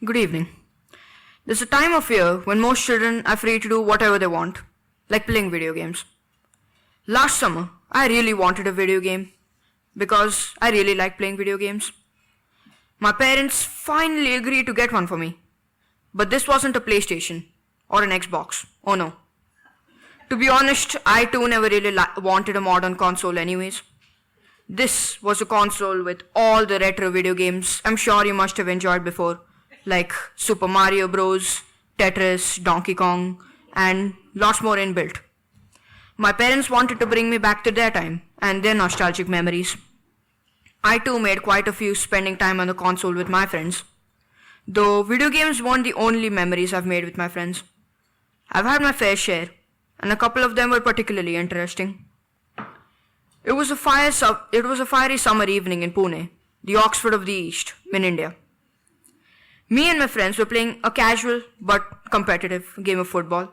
Good evening. There's a time of year when most children are free to do whatever they want, like playing video games. Last summer, I really wanted a video game because I really like playing video games. My parents finally agreed to get one for me. But this wasn't a PlayStation or an Xbox. Oh no. To be honest, I too never really wanted a modern console anyways. This was a console with all the retro video games I'm sure you must have enjoyed before, like Super Mario Bros., Tetris, Donkey Kong, and lots more inbuilt. My parents wanted to bring me back to their time and their nostalgic memories. I too made quite a few spending time on the console with my friends. Though video games weren't the only memories I've made with my friends. I've had my fair share, and a couple of them were particularly interesting. It was a fiery summer evening in Pune, the Oxford of the East, in India. Me and my friends were playing a casual but competitive game of football.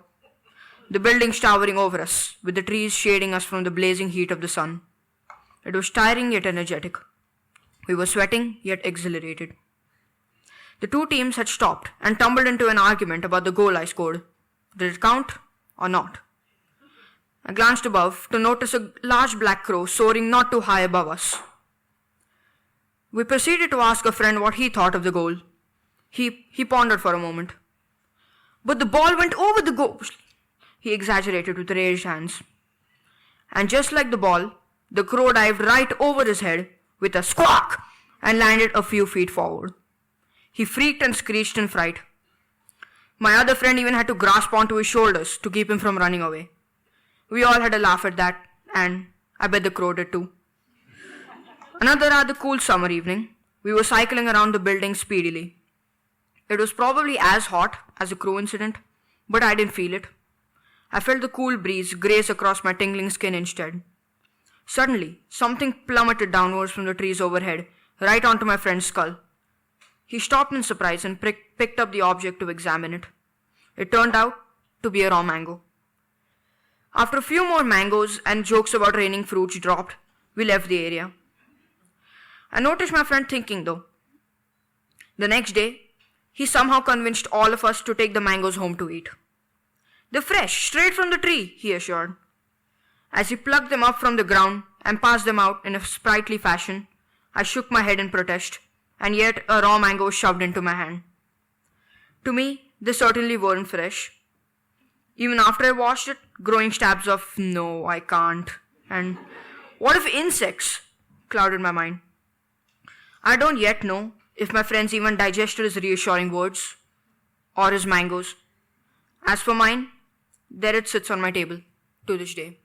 The buildings towering over us, with the trees shading us from the blazing heat of the sun. It was tiring yet energetic. We were sweating yet exhilarated. The two teams had stopped and tumbled into an argument about the goal I scored. Did it count or not? I glanced above to notice a large black crow soaring not too high above us. We proceeded to ask a friend what he thought of the goal. He pondered for a moment. But the ball went over the goal, he exaggerated with raised hands. And just like the ball, the crow dived right over his head with a squawk and landed a few feet forward. He freaked and screeched in fright. My other friend even had to grasp onto his shoulders to keep him from running away. We all had a laugh at that, and I bet the crow did too. Another rather cool summer evening, we were cycling around the building speedily. It was probably as hot as the crow incident, but I didn't feel it. I felt the cool breeze graze across my tingling skin instead. Suddenly, something plummeted downwards from the trees overhead, right onto my friend's skull. He stopped in surprise and picked up the object to examine it. It turned out to be a raw mango. After a few more mangoes and jokes about raining fruits dropped, we left the area. I noticed my friend thinking though. The next day, he somehow convinced all of us to take the mangoes home to eat. They're fresh, straight from the tree, he assured. As he plucked them up from the ground and passed them out in a sprightly fashion, I shook my head in protest, and yet a raw mango was shoved into my hand. To me, they certainly weren't fresh. Even after I washed it, growing stabs of, no, I can't, and what if insects, clouded my mind. I don't yet know if my friends even digested his reassuring words, or his mangoes. As for mine, there it sits on my table, to this day.